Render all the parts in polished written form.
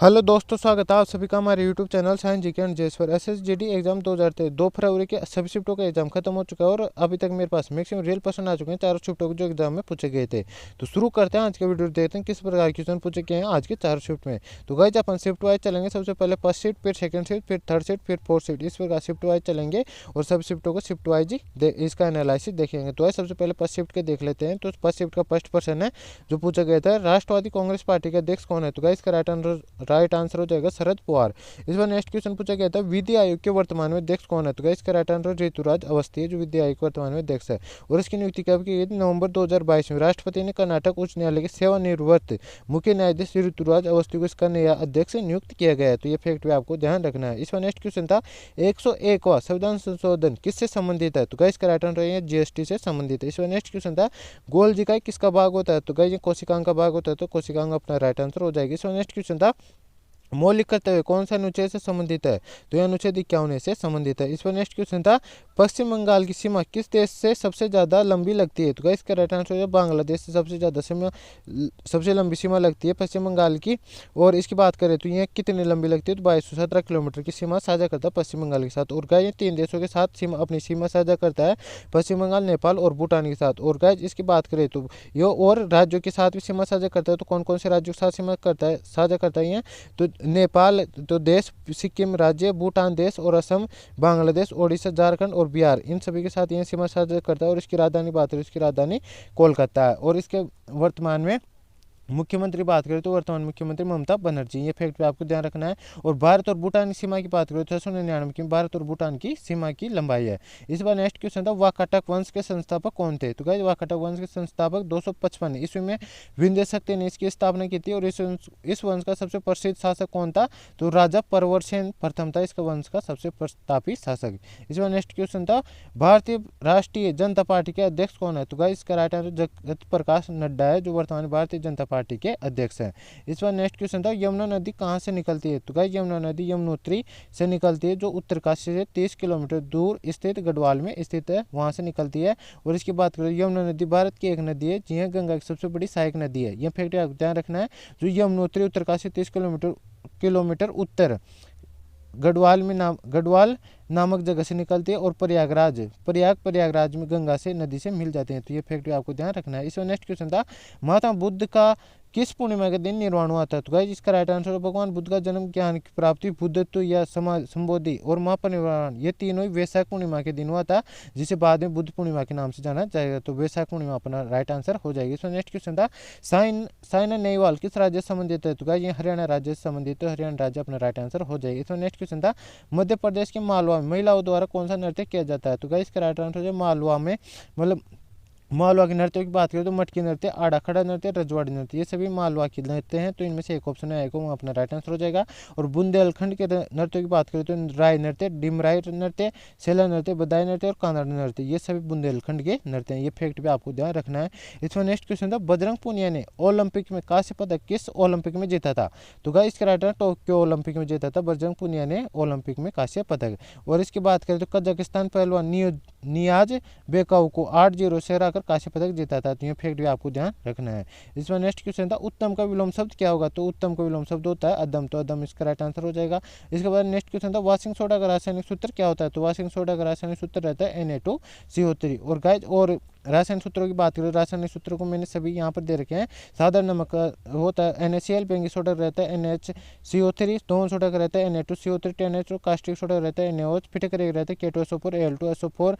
Hello दोस्तों, स्वागत है आप सभी का हमारे YouTube channel science GK and जेस पर। एसएसजीडी एग्जाम 2023 2 फरवरी के सभी शिफ्टों का एग्जाम खत्म हो चुका है और अभी तक मेरे पास मैक्सिमम रियल क्वेश्चन आ चुके हैं चारों शिफ्टों के जो एग्जाम में पूछे गए थे। तो शुरू करते हैं आज का वीडियो, देखते हैं किस प्रकार के क्वेश्चन पूछे गए हैं आज के चारों शिफ्ट में। तो गाइस अपन शिफ्ट वाइज चलेंगे, सबसे पहले फर्स्ट शिफ्ट, फिर सेकंड शिफ्ट, फिर थर्ड शिफ्ट, फिर फोर्थ शिफ्ट, इस प्रकार शिफ्ट वाइज चलेंगे और सब शिफ्टों को शिफ्ट वाइज ही इसका एनालिसिस देखेंगे। तो सबसे पहले फर्स्ट शिफ्ट के देख लेते हैं। तो फर्स्ट शिफ्ट का फर्स्ट क्वेश्चन है जो पूछा गया था, राष्ट्रवादी कांग्रेस पार्टी के अध्यक्ष कौन है? तो गाइस इसका राइट आंसर हो जाएगा शरद पवार। इस बार नेक्स्ट क्वेश्चन पूछा गया था, विधि आयोग के वर्तमान में अध्यक्ष कौन है? तो गाइस इसका राइट आंसर ऋतुराज अवस्थी है जो विधि आयोग के वर्तमान में अध्यक्ष है और इसकी नियुक्ति कब की गई थी? नवंबर 2022 में राष्ट्रपति ने कर्नाटक उच्च न्यायालय के सेवानिवृत्त मुख्य न्यायाधीश ऋतुराज अवस्थी को इसका नया अध्यक्ष नियुक्त किया गया है। तो ये फैक्ट भी आपको ध्यान रखना है। इस बार नेक्स्ट क्वेश्चन था, 101वां संविधान संशोधन किससे संबंधित है? तो गाइस इसका राइट आंसर है जीएसटी से संबंधित है। इस बार नेक्स्ट क्वेश्चन था, गोल्जी किसका भाग होता है? तो गाइस ये कोशिकांग का भाग होता है, तो कोशिकांग अपना राइट आंसर हो जाएगी। इस बार नेक्स्ट क्वेश्चन था, मौलिक कर्तव्य कौन सा अनुच्छेद से संबंधित है? तो यह अनुच्छेद 51 से संबंधित है। इस पर नेक्स्ट क्वेश्चन था, पश्चिम बंगाल की सीमा किस देश से सबसे ज्यादा लंबी लगती है? तो गाइस इसका राइट आंसर है बांग्लादेश से सबसे ज्यादा सीमा, सबसे लंबी सीमा लगती है पश्चिम बंगाल की। और इसकी बात करें तो यह कितनी लंबी लगती है? तो 2217 किलोमीटर की सीमा साझा करता है पश्चिम बंगाल के साथ। और गाइस ये 3 देशों के साथ सीमा, अपनी सीमा साझा करता है, पश्चिम बंगाल, नेपाल और भूटान के साथ। और गाइस इसकी बात करें तो ये और राज्यों के साथ भी सीमा साझा करता है। तो कौन कौन से राज्यों के साथ सीमा करता है, साझा करता है? तो नेपाल तो देश, सिक्किम राज्य, भूटान देश और असम, बांग्लादेश, ओडिशा, झारखंड और बिहार, इन सभी के साथ यह सीमा साझा करता है। और इसकी राजधानी बात करें, इसकी राजधानी कोलकाता है। और इसके वर्तमान में मुख्यमंत्री बात करें तो वर्तमान मुख्यमंत्री ममता बनर्जी, ये फैक्ट पे आपको ध्यान रखना है। और भारत और भूटान की सीमा की बात करें तो 699 की भारत और भूटान की सीमा की लंबाई है। इस बार नेक्स्ट क्वेश्चन था, वाकाटक वंश के संस्थापक कौन थे? तो गाइस वाकाटक वंश के संस्थापक 255 ईस्वी में विंध्य शक्ति ने इसकी स्थापना की थी। और इस वंश का सबसे प्रसिद्ध शासक कौन था? तो राजा परवरसेन प्रथम था इसका वंश का सबसे प्रतापी शासक। इस बार नेक्स्ट क्वेश्चन था, भारतीय राष्ट्रीय जनता पार्टी के अध्यक्ष कौन है? तो गाइस इसका राइट आंसर जगत प्रकाश नड्डा है जो वर्तमान भारतीय जनता पार्टी के अध्यक्ष हैं। इस बार नेक्स्ट क्वेश्चन था, यमुना नदी कहां से निकलती है? तो गाइस यमुना नदी यमुनोत्री से निकलती है जो उत्तरकाशी से 30 किलोमीटर दूर स्थित गढ़वाल में स्थित है, वहां से निकलती है। और इसकी बात करें, यमुना नदी भारत की एक नदी है, जी हाँ, गंगा की सबसे बड़ी सहायक नदी है। यह फैक्ट आपको ध्यान रखना है। जो यमुनोत्री उत्तरकाशी 30 किलोमीटर उत्तर गढ़वाल नामक जगह से निकलती है और प्रयागराज में गंगा से नदी से मिल जाते हैं। तो ये फैक्ट आपको ध्यान रखना है। इसमें नेक्स्ट क्वेश्चन था, महात्मा बुद्ध का किस पूर्णिमा के दिन निर्वाण हुआ था? तो गाइस इसका राइट आंसर है भगवान बुद्ध का जन्म, ज्ञान की प्राप्ति, बुद्धत्व या समाज संबोधि और महापरिनिर्वाण, ये तीनों ही वैशाख पूर्णिमा के दिन हुआ था, जिसे बाद में बुद्ध पूर्णिमा के नाम से जाना जाएगा। तो वैशाख पूर्णिमा अपना राइट आंसर हो जाएगी। इसमें नेक्स्ट क्वेश्चन था, साइना नेहवाल किस राज्य से संबंधित है? तो गाइस ये हरियाणा राज्य से संबंधित है, हरियाणा राज्य अपना राइट आंसर हो जाएगी। इसमें नेक्स्ट क्वेश्चन था, मध्य प्रदेश के मालवा में महिलाओं द्वारा कौन सा नृत्य किया जाता है? तो गाइस इसका राइट आंसर है मालवा में, मतलब मालवा के नृत्यों की बात करें तो मटकी नृत्य, आड़ा खड़ा नृत्य, रजवाड़ी नृत्य, ये सभी मालवा के नृत्य हैं। तो इनमें से एक ऑप्शन आएगा वो अपना राइट आंसर हो जाएगा। और बुंदेलखंड के नृत्यों की बात करें तो राय नृत्य, डिमराई नृत्य, सेला नृत्य, बदाई नृत्य और कानड़ नृत्य, ये सभी बुंदेलखंड के नृत्य हैं। ये फैक्ट भी आपको ध्यान रखना है। इसमें नेक्स्ट क्वेश्चन था, बजरंग पूनिया ने ओलंपिक में कांस्य पदक किस ओलंपिक में जीता था? तो गाइस इसका राइट आंसर टोक्यो ओलंपिक में जीता था बजरंग पूनिया ने ओलंपिक में कांस्य पदक। और इसकी बात करें तो कजाकिस्तान पहलवान नियाज बेकाऊ को 8-0 से हराकर कांस्य पदक जीता था। तो ये फैक्ट भी आपको ध्यान रखना है। इसमें नेक्स्ट क्वेश्चन था, उत्तम का विलोम शब्द क्या होगा? तो उत्तम का विलोम शब्द होता है अदम, तो अदम इसका राइट आंसर हो जाएगा। इसके बाद नेक्स्ट क्वेश्चन था, वाशिंग सोडा का रासायनिक सूत्र क्या होता है? तो वाशिंग सोडा का रासायनिक सूत्र रहता है Na2CO3। और गाइस और रासायनिक सूत्रों की बात करें, रासायनिक सूत्रों को मैंने सभी यहाँ पर दे रखे हैं। साधारण नमक होता है NaCl, बेंगिक सोडा रहता है NaHCO3, दोहन सोडा का रहता है Na2CO3, टेनएच, कास्टिक सोडा रहता है NaOH, फिटकरी रहता है K2SO4, Al2SO4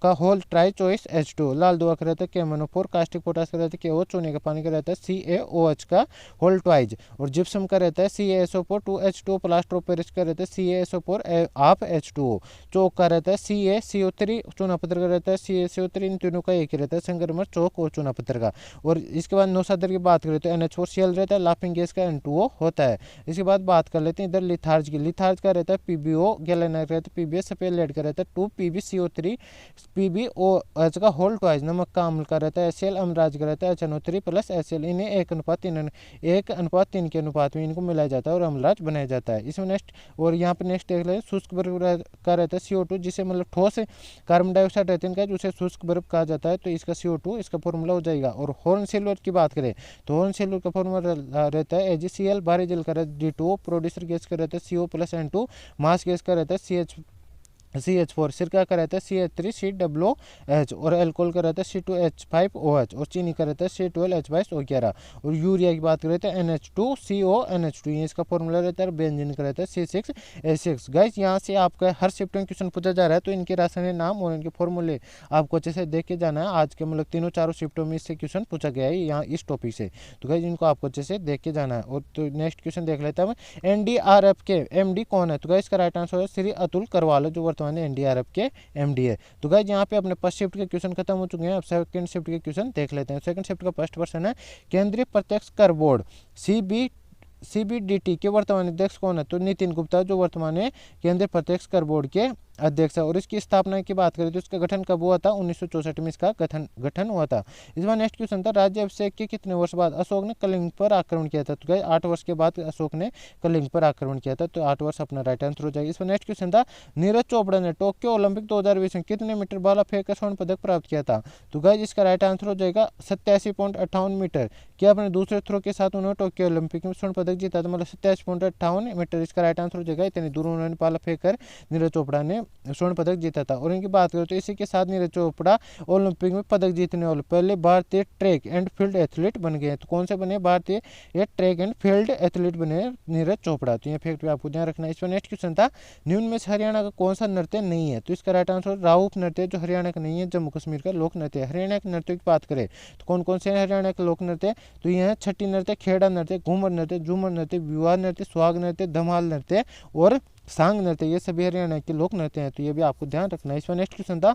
का होल ट्राई चॉइस H2, लाल दुआ का रहता है KMnO4, कास्टिक पोटास का रहता है KO, चूने का पानी का रहता है CaOH का होल ट्वाइज, और जिप्सम का रहता है CaSO4 2H2, plaster of Paris का रहता है CaSO4 हाफ H2O, चौक का रहता है CaCO3, चूना पत्थर का रहता है CaCO3, इन तीनों का एक ही रहता है संगमरमर, चौक और चूना पत्थर का। और इसके बाद नौसादर की बात करें तो NH4Cl रहता है, लाफिंग गैस का N2O होता है। इसके बाद बात कर लेते हैं इधर लिथार्ज की, लिथार्ज का रहता है PbO, गैलेनाइट रहता है PbS, सफेद लेड का रहता है 2PbCO3 PbOH का होल ट्वाइज, नमक का अम्ल का रहता है HCl, अम्लराज का रहता है HNO3 प्लस HCl, इन्हें 1:3 के अनुपात में इनको मिलाया जाता है और अम्लराज बनाया जाता है। इसमें नेक्स्ट, और यहाँ पे नेक्स्ट देख लें, शुष्क वर्ग का रहता है CO2, जिसे मतलब ठोस कार्बन डाइऑक्साइड रहते हैं इनका, उसे शुष्क बर्फ कहा जाता है, तो इसका CO2 इसका फॉर्मूला हो जाएगा। और हॉर्न सिल्वर की बात करें तो हॉर्न सिल्वर का फॉर्मूला रहता है AgCl, भारी जल का रहता है D2O, प्रोड्यूसर गैस का रहता है CO+N2, मास गैस का रहता है CH4, सिरका का रहता है CH3COOH, और अल्कोहल का रहता है C2H5OH, और चीनी का रहता है C12H22O11, और यूरिया की बात करें तो NH2CONH2, ये इसका फॉर्मूला रहता है। बेंजीन का रहता है C6H6। गाइस यहाँ से आपका हर शिफ्ट में क्वेश्चन पूछा जा रहा है, तो इनके रासायनिक नाम और इनके फॉर्मूले आपको अच्छे से देख के जाना है। आज के मतलब तीनों चारों शिफ्टों में इससे क्वेश्चन पूछा गया है यहाँ इस टॉपिक से, तो गाइस इनको आपको अच्छे से देख के जाना है। और तो नेक्स्ट क्वेश्चन देख लेते हैं, NDRF के MD कौन है? तो गाइस इसका राइट आंसर है श्री अतुल करवाल, जो NDRF के MD है। तो गाइस यहाँ पे अपने फर्स्ट शिफ्ट के क्वेश्चन खत्म हो चुके हैं, अब सेकंड शिफ्ट के क्वेश्चन देख लेते हैं। सेकंड शिफ्ट का फर्स्ट क्वेश्चन है, केंद्रीय प्रत्यक्ष कर बोर्ड CBDT के वर्तमान अध्यक्ष कौन है? तो नितिन गुप्ता, जो वर्तमान में केंद्रीय प्रत्यक्ष कर बोर्ड के अध्यक्ष है। और इसकी स्थापना की बात करें तो इसका गठन कब हुआ था? 1964 में इसका गठन हुआ था। इस बार नेक्स्ट क्वेश्चन था, राज्य अभिषेक के कितने वर्ष बाद अशोक ने कलिंग पर आक्रमण किया था? तो गाइस 8 वर्ष के बाद अशोक ने कलिंग पर आक्रमण किया था, तो 8 वर्ष अपना राइट आंसर हो जाएगा। इस बार नेक्स्ट क्वेश्चन था, नीरज चोपड़ा ने टोक्यो ओलंपिक 2020 में कितने मीटर भाला फेंक कर स्वर्ण पदक प्राप्त किया था? तो गाइस इसका राइट आंसर हो जाएगा 87.58 मीटर। क्या अपने दूसरे थ्रो के साथ उन्होंने टोक्यो ओलंपिक में स्वर्ण पदक जीता था, मतलब 87.58 मीटर इसका राइट आंसर हो जाएगा। इतनी दूर उन्होंने भाला फेंक कर नीरज चोपड़ा ने स्वर्ण पदक जीता था। और इनकी बात करें तो इसी के साथ नीरज चोपड़ा ओलंपिक में पदक जीतने वाले पहले भारतीय ट्रैक एंड फील्ड एथलीट बन गए। तो कौन से बने? भारतीय ट्रैक एंड फील्ड एथलीट बने नीरज चोपड़ा। तो ये फैक्ट भी आपको ध्यान रखना है। इस पर नेक्स्ट क्वेश्चन था, निम्न में से हरियाणा का कौन सा नृत्य नहीं है? तो इसका राइट आंसर राउफ नृत्य, जो हरियाणा का नहीं है, जम्मू कश्मीर का लोक नृत्य है। हरियाणा के नृत्य की बात करें तो कौन कौन से हरियाणा के लोक नृत्य? तो ये है छठी नृत्य, खेड़ा नृत्य, घूमर नृत्य, झूमर नृत्य, विवाह नृत्य, सुहाग नृत्य, धमाल नृत्य और सांग नृत्य, ये सभी हरियाणा के लोक नृत्य हैं। तो ये भी आपको ध्यान रखना है। इसमें नेक्स्ट क्वेश्चन था,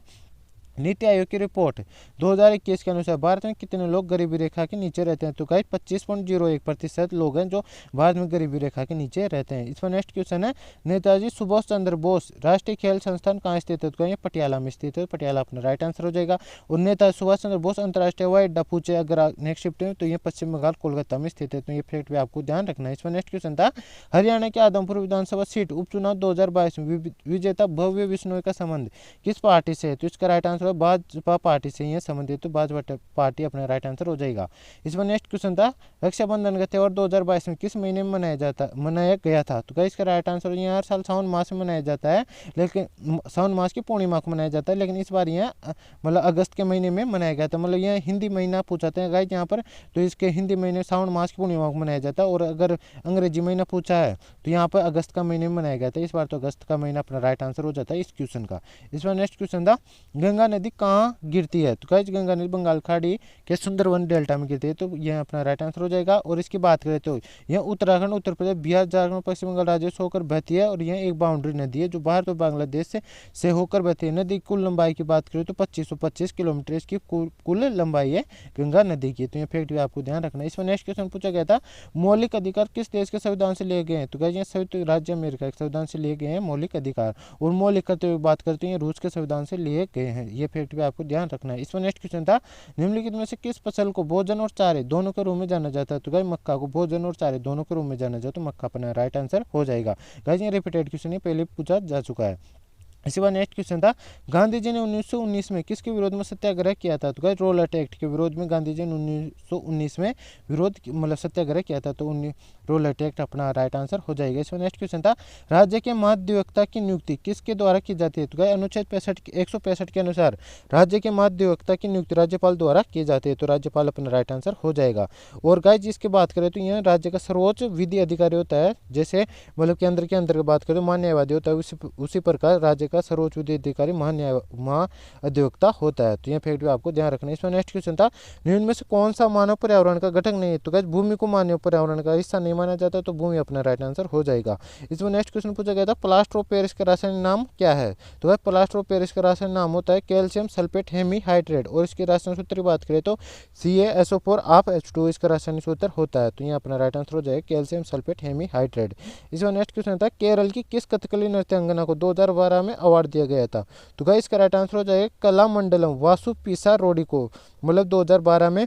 नीति आयोग की रिपोर्ट 2021 के अनुसार भारत में कितने लोग गरीबी रेखा के नीचे रहते हैं? तो गाइस 25.01% लोग हैं जो भारत में गरीबी रेखा के नीचे रहते हैं। इस पर नेक्स्ट क्वेश्चन है, नेताजी सुभाष चंद्र बोस राष्ट्रीय खेल संस्थान कहाँ स्थित है? तो ये पटियाला में स्थित है, पटियाला अपना राइट आंसर हो जाएगा। और नेताजी सुभाष चंद्र बोस अंतर्राष्ट्रीय हवाई अड्डा पूछे अगर नेक्स्ट शिफ्ट में, तो ये पश्चिम बंगाल कोलकाता में स्थित है। तो ये फैक्ट भी आपको ध्यान रखना है। इस पर नेक्स्ट क्वेश्चन था, हरियाणा के आदमपुर विधानसभा सीट उपचुनाव 2022 में विजेता भव्य बिश्नोई का संबंध किस पार्टी से है? तो इसका राइट आंसर भाजपा पार्टी से ये संबंधित, तो भाजपा पार्टी अपना राइट आंसर हो जाएगा। इस पर नेक्स्ट क्वेश्चन था, रक्षाबंधन का त्यौहार 2022 में किस महीने में मनाया गया था? तो इसका राइट आंसर ये हर साल सावन मास में मनाया जाता है, लेकिन सावन मास की पूर्णिमा को मनाया जाता है, लेकिन इस बार यह मतलब अगस्त के महीने में मनाया गया था। मतलब यह हिंदी महीना पूछाते हैं गाइस यहाँ पर, तो इसके हिंदी महीने सावन मास की पूर्णिमा को मनाया जाता है। और अगर अंग्रेजी महीना पूछा है तो यहाँ पर अगस्त का महीने में मनाया गया था। इस बार तो अगस्त का महीना अपना राइट आंसर हो जाता है इस क्वेश्चन का। इस बार नेक्स्ट क्वेश्चन था, गंगा नदी कहाँ गिरती है? तो गाइस गंगा नदी बंगाल खाड़ी के सुंदरवन डेल्टा में गिरती है, तो यह अपना राइट आंसर हो जाएगा। और इसकी बात करें तो यह उत्तराखंड, उत्तर प्रदेश, बिहार, झारखंड, पश्चिम बंगाल राज्य से होकर बहती है। और यह एक बाउंड्री नदी है जो भारत और बांग्लादेश से होकर बहती है। नदी की कुल लंबाई की बात करें तो 2525 किलोमीटर इसकी कुल लंबाई है गंगा नदी की। तो यह फैक्ट भी आपको ध्यान रखना है। इसमें नेक्स्ट क्वेश्चन पूछा गया था, मौलिक अधिकार किस देश के संविधान से लिए गए हैं? तो गाइस ये संयुक्त राज्य अमेरिका के संविधान से लिए गए हैं मौलिक अधिकार। और मौलिक करते हुए बात करते हैं रूस के संविधान से लिए गए हैं। ये फैक्ट भी आपको ध्यान रखना है। इसमें नेक्स्ट क्वेश्चन था, निम्नलिखित में से किस फसल को भोजन और चारे दोनों के रूप में जाना जाता है? तो गाइस मक्का को भोजन और चारे दोनों के रूप में जाना जाता है, तो मक्का अपना राइट आंसर हो जाएगा। गाइस ये रिपीटेड क्वेश्चन है, पहले पूछा जा चुका है। इसी बार नेक्स्ट क्वेश्चन था, गांधी जी ने 1919 में किसके विरोध में सत्याग्रह किया था? तो गाइस रोलेट एक्ट के विरोध में गांधी जी ने 1919 में विरोध मतलब सत्याग्रह किया था, तो रोलेट एक्ट अपना राइट आंसर हो जाएगा। इसमें नेक्स्ट क्वेश्चन था, राज्य के महाधिवक्ता की नियुक्ति किसके द्वारा की जाती है? तो गाइस अनुच्छेद 165 के अनुसार राज्य के महाधिवक्ता की नियुक्ति राज्यपाल द्वारा की जाती है, तो राज्यपाल अपना राइट आंसर हो जाएगा। और गाइस जिसकी बात करें तो यह राज्य का सर्वोच्च विधि अधिकारी होता है, जैसे मतलब केंद्र के अंदर की बात करें महान्यायवादी होता है, उसी प्रकार राज्य का सर्वोच्च विधि अधिकारी महाधिवक्ता होता है। तो यह फैक्ट भी आपको ध्यान रखना है। इसमें नेक्स्ट क्वेश्चन था, निम्न में से कौन सा मानव पर्यावरण का घटक नहीं है? तो गाइस भूमि को मानव पर्यावरण का हिस्सा नहीं माना जाता, तो भूमि अपना राइट आंसर हो जाएगा। इसमें नेक्स्ट क्वेश्चन पूछा गया था, प्लास्टर ऑफ पेरिस का रासायनिक नाम क्या है? तो गाइस प्लास्टर ऑफ पेरिस का रासायनिक नाम होता है कैल्शियम सल्फेट हेमीहाइड्रेट। और इसके रासायनिक सूत्र की बात करें तो CaSO4 H2 इसका रासायनिक सूत्र होता है, तो यह अपना राइट आंसर हो जाएगा कैल्शियम सल्फेट हेमीहाइड्रेट। इसमें नेक्स्ट क्वेश्चन था, केरल की किस कथकली नृत्यांगना को 2012 में अवार्ड दिया गया था? तो गाइस इसका राइट आंसर हो जाएगा कला मंडलम वासु पीसा रोडी को, मतलब 2012 में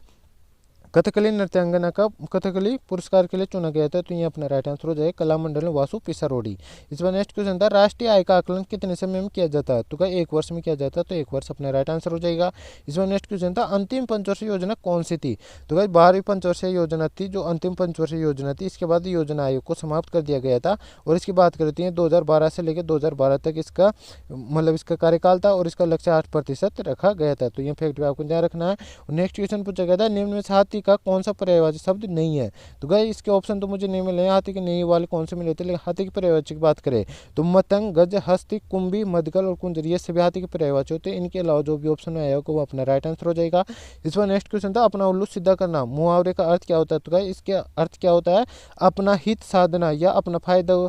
कथकली नृत्यांगना का कथकली पुरस्कार के लिए चुना गया था, तो ये अपना राइट आंसर हो जाएगा कलामंडल वासु पिसारोडी। इस बार नेक्स्ट क्वेश्चन था, राष्ट्रीय आय का आकलन कितने समय में किया जाता है, तो क्या 1 वर्ष में किया जाता है, तो 1 वर्ष अपना राइट आंसर हो जाएगा। इस बार नेक्स्ट क्वेश्चन था, अंतिम पंचवर्षीय योजना कौन सी थी, तो क्या 12वीं पंचवर्षीय योजना थी, जो अंतिम पंचवर्षीय योजना थी। इसके बाद योजना आयोग को समाप्त कर दिया गया था, और इसकी बात करते हैं 2012 से लेकर 2012 तक इसका मतलब इसका कार्यकाल था, और इसका लक्ष्य 8% रखा गया था। तो ये फैक्ट भी आपको ध्यान रखना है। नेक्स्ट क्वेश्चन पूछा गया था, निम्न में से हाथी का कौन सा पर्यायवाची शब्द नहीं है, तो गाइस इसके ऑप्शन तो मुझे नहीं मिले, हाथी के नहीं वाले कौन से मिले थे, लेकिन हाथी के पर्यायवाची की बात करें तो मतंग, गज, हस्ती, कुंभी, मदगल और कुंजर, ये सभी हाथी के पर्यायवाची होते हैं। इनके अलावा जो भी ऑप्शन में आया वो अपना राइट आंसर हो जाएगा। इस बार नेक्स्ट क्वेश्चन था, अपना उल्लू सीधा करना मुहावरे का अर्थ क्या होता है, तो गाइस इसके अर्थ क्या होता है, अपना हित साधना या अपना फायदा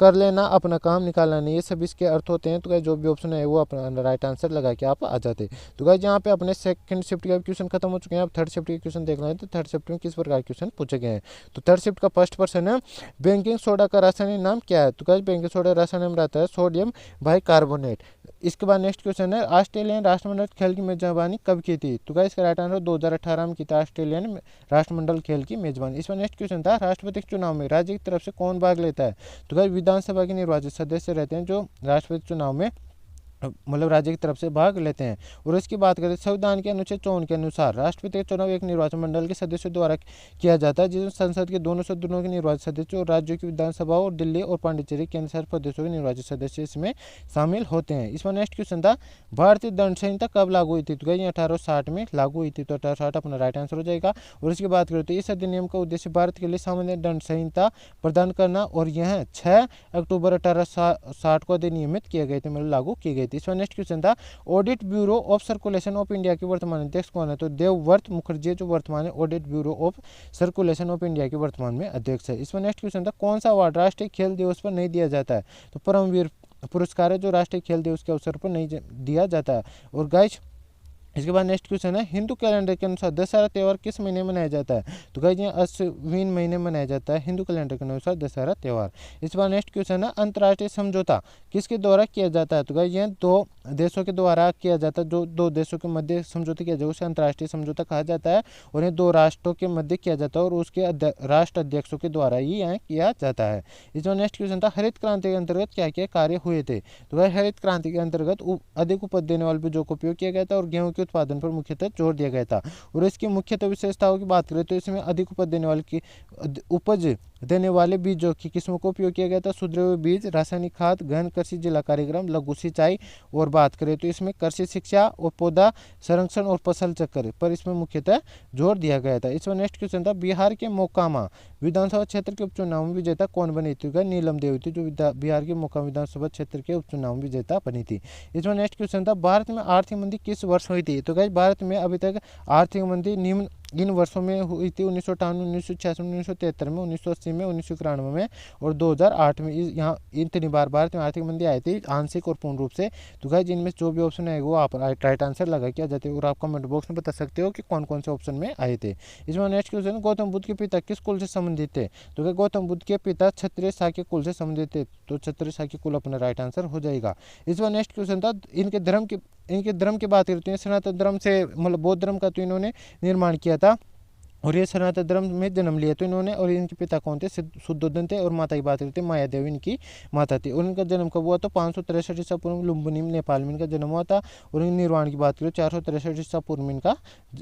कर लेना, अपना काम निकालना नहीं, ये सभी इसके अर्थ होते हैं। तो गाइस जो भी ऑप्शन है वो अपना राइट आंसर लगा के आप आ जाते। तो गाइस यहाँ पे अपने सेकंड शिफ्ट का क्वेश्चन खत्म हो चुके हैं, अब थर्ड शिफ्ट के क्वेश्चन देख रहे हैं। तो थर्ड शिफ्ट में किस प्रकार के क्वेश्चन पूछे गए हैं, तो थर्ड शिफ्ट का फर्स्ट पर्सन है, बेकिंग सोडा का रासायनिक नाम क्या है, तो गाइस बेकिंग सोडा रासायनिक नाम रहता है सोडियम बाइकार्बोनेट। इसके बाद नेक्स्ट क्वेश्चन है, ऑस्ट्रेलियन राष्ट्रमंडल खेल की मेजबानी कब की थी, तो गाइस इसका राइट आंसर 2018 में की था ऑस्ट्रेलियन राष्ट्रमंडल खेल की मेजबानी। इसमें नेक्स्ट क्वेश्चन था, राष्ट्रपति चुनाव में राज्य की तरफ से कौन भाग लेता है, तो गाइस विधानसभा के निर्वाचित सदस्य रहते हैं जो राष्ट्रपति चुनाव में मतलब राज्य की तरफ से भाग लेते हैं। और इसकी बात करें संविधान के अनुच्छेद 54 के अनुसार राष्ट्रपति का चुनाव एक निर्वाचन मंडल के सदस्यों द्वारा किया जाता है, जिसमें संसद के दोनों सदनों के निर्वाचित सदस्य और राज्यों की विधानसभा और दिल्ली और पांडिचेरी केंद्र शासित प्रदेशों के निर्वाचित सदस्य इसमें शामिल होते हैं। इसमें नेक्स्ट क्वेश्चन था, भारतीय दंड संहिता कब लागू हुई थी, तो ये 1860 में लागू हुई थी, तो 1860 अपना राइट आंसर हो जाएगा। और इसकी बात करें तो इस अधिनियम का उद्देश्य भारत के लिए सामान्य दंड संहिता प्रदान करना, और यह 6 अक्टूबर 1860 को अधिनियमित किए गए थे, मतलब लागू की गई थी। इसमें नेक्स्ट क्वेश्चन था, audit bureau of circulation of India के वर्तमान अध्यक्ष कौन है, तो देवव्रत मुखर्जी जो वर्तमान है audit bureau of circulation of India के वर्तमान में अध्यक्ष है। इसमें नेक्स्ट क्वेश्चन था, कौन सा अवार्ड राष्ट्रीय खेल दिवस पर नहीं दिया जाता है, तो परमवीर पुरस्कार है जो राष्ट्रीय खेल दिवस के अवसर पर नहीं दिया जाता है। और गाइस इसके बाद नेक्स्ट क्वेश्चन है, हिंदू कैलेंडर के अनुसार दशहरा त्यौहार किस महीने मनाया जाता है, तो गाइस ये अश्विन महीने मनाया जाता है हिंदू कैलेंडर के अनुसार दशहरा त्यौहार। इस बार नेक्स्ट क्वेश्चन है, अंतर्राष्ट्रीय समझौता किसके द्वारा किया जाता है, तो गाइस ये 2 देशों के द्वारा किया जाता है, जो 2 देशों के मध्य समझौता किया जाए उसे अंतर्राष्ट्रीय समझौता कहा जाता है, और ये 2 राष्ट्रों के मध्य किया जाता है, और उसके राष्ट्र अध्यक्षों के द्वारा ही यहाँ किया जाता है। इस बार नेक्स्ट क्वेश्चन था, हरित क्रांति के अंतर्गत क्या क्या कार्य हुए थे, तो गाइस हरित क्रांति के अंतर्गत अधिक उपज देने वाले बीजों का उपयोग किया गया था, और गेहूं के उत्पादन पर मुख्यतः जोर दिया गया था। और इसकी मुख्यतः विशेषताओं की बात करें तो इसमें अधिक उपज देने वाले की उपज देने वाले बीजों की किस्मों को उपयोग किया गया था, सुधरे हुए बीज, रासायनिक खाद, गहन कृषि जिला कार्यक्रम, लघु सिंचाई। और बात करें तो इसमें कृषि शिक्षा और पौधा संरक्षण और फसल चक्र पर इसमें मुख्यतः जोर दिया गया था। इसमें नेक्स्ट क्वेश्चन था, बिहार के मोकामा विधानसभा क्षेत्र के उपचुनाव में विजेता कौन बनी थी, नीलम देवी थी जो बिहार के मोकामा विधानसभा क्षेत्र के उपचुनाव में विजेता बनी थी। इसमें नेक्स्ट क्वेश्चन था, भारत में आर्थिक मंदी किस वर्ष हुई थी, तो गाइस भारत में अभी तक आर्थिक मंदी निम्न इन वर्षों में हुई थी, 1958, 1966, 1973 में, 1980 में, 1991 में और 2008 में। यहाँ इतनी बार भारत में आर्थिक मंदी आई थी, आंशिक और पूर्ण रूप से। तो गाइस जिनमें जो भी ऑप्शन है वो आप राइट आंसर लगा के आ जाते हो, और आप कमेंट बॉक्स में बता सकते हो कि कौन कौन से ऑप्शन में आए थे। इसमें नेक्स्ट क्वेश्चन, गौतम बुद्ध के पिता किस कुल से संबंधित थे, तो गौतम बुद्ध के पिता क्षत्रिय शाक्य कुल से संबंधित थे, तो क्षत्रिय शाक्य कुल अपना राइट आंसर हो जाएगा। इसमें नेक्स्ट क्वेश्चन था, इनके धर्म की बात करते हैं, सनातन धर्म से मतलब बौद्ध धर्म का तो इन्होंने निर्माण किया था, और ये सनातन धर्म में जन्म लिया तो इन्होंने, और इनके पिता कौन थे, शुद्धोधन थे, और माता की बात करते हैं माया देवी इनकी माता थी। और इनका जन्म कब हुआ, तो 563 ईसा पूर्व लुम्बिनी नेपाल में इनका जन्म हुआ था। और इन निर्वाण की बात करें 463 ईसा पूर्व में इनका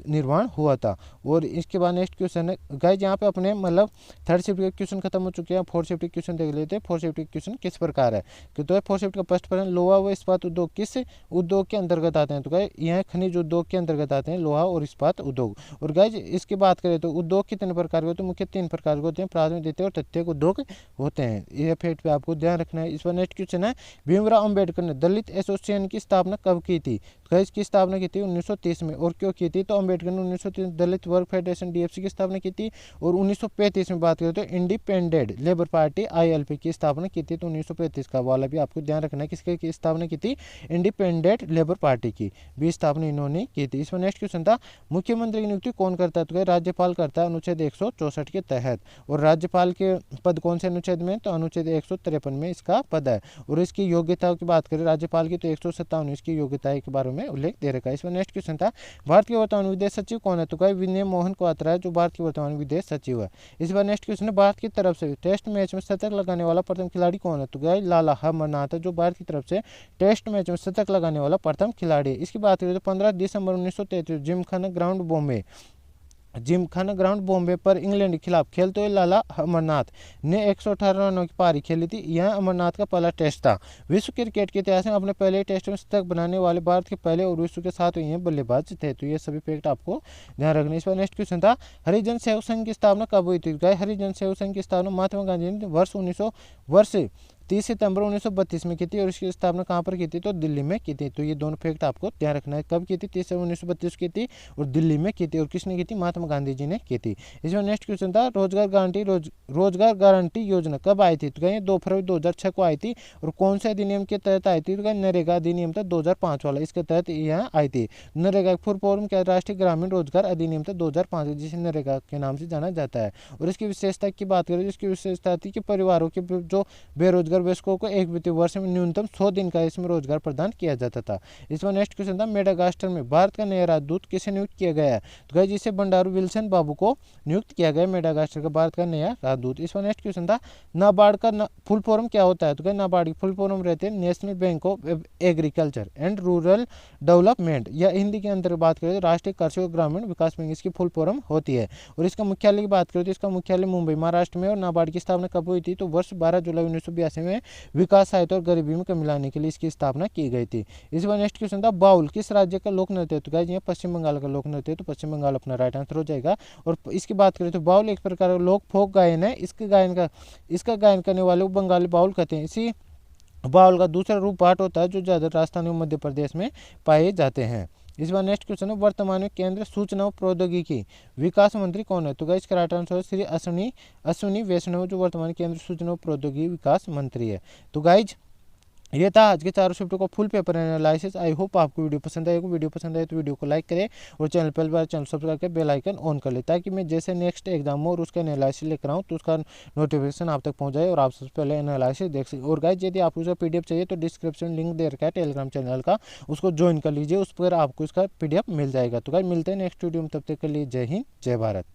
निर्वाण हुआ था। और इसके बाद नेक्स्ट क्वेश्चन है गाइस, यहाँ पे अपने मतलब थर्ड शिफ्ट के क्वेश्चन खत्म हो चुके हैं, फोर्थ शिफ्ट के क्वेश्चन देख लेते हैं। फोर्थ शिफ्ट के क्वेश्चन किस प्रकार है, तो फोर्थ शिफ्ट का फर्स्ट प्रश्न, लोहा व इस्पात उद्योग किस उद्योग के अंतर्गत आते हैं, तो गाइस यह खनिज उद्योग के अंतर्गत आते हैं, लोहा और इस्पात उद्योग। और गाइस इसकी बात करें तो उद्योग कितने प्रकार के होते हैं, मुख्य 3 प्रकार के होते हैं, प्राथमिक, द्वितीय और तृतीयक उद्योग होते हैं। ये फैक्ट पे आपको ध्यान रखना है। इस पर नेक्स्ट क्वेश्चन है, भीमराव अंबेडकर ने दलित एसोसिएशन की स्थापना कब की थी, तो इसकी स्थापना की थी 1930 में, और क्यों की थी, तो अंबेडकर ने 1930 दलित वर्ग फेडरेशन डीएफसी की स्थापना की थी। और 1935 में बात करें तो इंडिपेंडेंट लेबर पार्टी आईएलपी की स्थापना की थी, तो 1935 का वाला भी आपको ध्यान रखना है, किसकी स्थापना की थी, इंडिपेंडेंट लेबर पार्टी की भी स्थापना इन्होंने की थी। इसमें नेक्स्ट क्वेश्चन था, मुख्यमंत्री की नियुक्ति कौन करता है, तो राज्यपाल राज्यपाल करता है अनुच्छेद 164 के तहत। और राज्यपाल के पद कौन से अनुच्छेद में, तो अनुच्छेद 153 में इसका पद है। और इसकी योग्यताओं की बात करें राज्यपाल की, तो 157 इसकी योग्यता के बारे में उल्लेख दे रखा है। इसमें नेक्स्ट क्वेश्चन था भारत के वर्तमान विदेश सचिव कौन है, तो कहीं विनय मोहन क्वात्रा है जो भारत के वर्तमान विदेश सचिव है। इस बार नेक्स्ट क्वेश्चन है भारत की तरफ से टेस्ट मैच में शतक लगाने वाला प्रथम खिलाड़ी कौन है, तो गाइस लाला अमरनाथ है जो भारत की तरफ से टेस्ट मैच में शतक लगाने वाला प्रथम खिलाड़ी है। इसकी बात करें तो 15 दिसंबर 1933 जिमखाना ग्राउंड बॉम्बे पर इंग्लैंड के खिलाफ खेलते हुए लाला अमरनाथ ने 118 रनों की पारी खेली थी। यह अमरनाथ का पहला टेस्ट था। विश्व क्रिकेट के इतिहास में अपने पहले टेस्ट में शतक बनाने वाले भारत के पहले और विश्व के 7वें बल्लेबाज थे। तो ये सभी फैक्ट आपको ध्यान रखना। इस पर नेक्स्ट क्वेश्चन था हरिजन सेवक संघ की स्थापना कब हुई थी। हरिजन सेवक संघ की स्थापना महात्मा गांधी ने वर्ष 30 सितंबर 1932 में की थी। और इसकी स्थापना कहाँ पर की थी, तो दिल्ली में की थी। तो ये दोनों फैक्ट आपको ध्यान रखना है। कब की थी, 30 सितंबर 1932 की थी और दिल्ली में की थी। और किसने की थी, महात्मा गांधी जी ने की थी। इसमें नेक्स्ट क्वेश्चन था रोजगार गारंटी योजना कब आई थी, तो कहीं 2 फरवरी 2006 को आई थी। और कौन से अधिनियम के तहत आई थी, तो कहीं नरेगा अधिनियम था 2005 वाला, इसके तहत यहाँ आई थी। नरेगा फुल फॉर्म क्या, राष्ट्रीय ग्रामीण रोजगार अधिनियम था 2005, जिसे नरेगा के नाम से जाना जाता है। और इसकी विशेषता की बात करें, इसकी विशेषता थी कि परिवारों के जो बेरोजगार वयस्कों को एक वित्तीय वर्ष में न्यूनतम 100 दिन का इसमें रोजगार प्रदान किया जाता था। इसमें नेक्स्ट क्वेश्चन था मेडागास्कर में भारत का नया राजदूत किसे नियुक्त किया गया है, तो गाइस जिसे बंडारू विल्सन बाबू को नियुक्त किया गया मेडागास्कर का भारत का नया राजदूत। इसमें नेक्स्ट क्वेश्चन था नाबार्ड का फुल फॉर्म क्या होता है, तो गाइस नाबार्ड की फुल फॉर्म रहते हैं national bank of agriculture and rural development, या हिंदी के अंतर्गत बात करें तो राष्ट्रीय कृषि और ग्रामीण विकास बैंक इसकी फुल फॉर्म होती है। और इसका मुख्यालय की बात करें तो इसका मुख्यालय मुंबई महाराष्ट्र में। और नाबार्ड की स्थापना कब हुई थी, तो वर्ष 12 जुलाई 1982 में विकास सहायता और गरीबी में कमी लाने के लिए इसकी स्थापना की गई थी। इस बार नेक्स्ट क्वेश्चन था बाउल किस राज्य का लोक नृत्य है, तो गाइस ये पश्चिम बंगाल का लोक नृत्य है। तो पश्चिम बंगाल अपना राइट आंसर हो जाएगा। और इसकी बात करें तो बाउल एक प्रकार का लोक फोक गायन है। इसका गायन करने वाले को बंगाली बाउल कहते हैं। इसी बाउल का दूसरा रूप पाठ होता है जो ज्यादा राजस्थान और मध्य प्रदेश में पाए जाते हैं। इस बार नेक्स्ट क्वेश्चन है वर्तमान में केंद्र सूचना और प्रौद्योगिकी विकास मंत्री कौन है, तो गाइस इसका राइट आंसर है श्री अश्विनी वैष्णव जो वर्तमान केंद्र सूचना और प्रौद्योगिकी विकास मंत्री है। तो गाइस ये था आज के चारों शिफ्टों का full paper analysis. I hope आपको वीडियो पसंद आएगा। वीडियो पसंद आए तो वीडियो को लाइक करें और चैनल पहली बार चैनल सब्सक्राइब करके बेल आइकन ऑन कर ले, ताकि मैं जैसे नेक्स्ट एग्जाम हो और उसका एनालिसिस लेकर आऊँ तो उसका नोटिफिकेशन आप तक पहुँच जाए और आप सबसे पहले एनालिसिस देख सकें। और गाइस यदि आपको उसका PDF चाहिए तो डिस्क्रिप्शन लिंक दे रखा है टेलीग्राम चैनल का, उसको ज्वाइन कर लीजिए, उस पर आपको इसका PDF मिल जाएगा। तो गाइस मिलते हैं नेक्स्ट वीडियो में, तब तक के लिए जय हिंद जय भारत।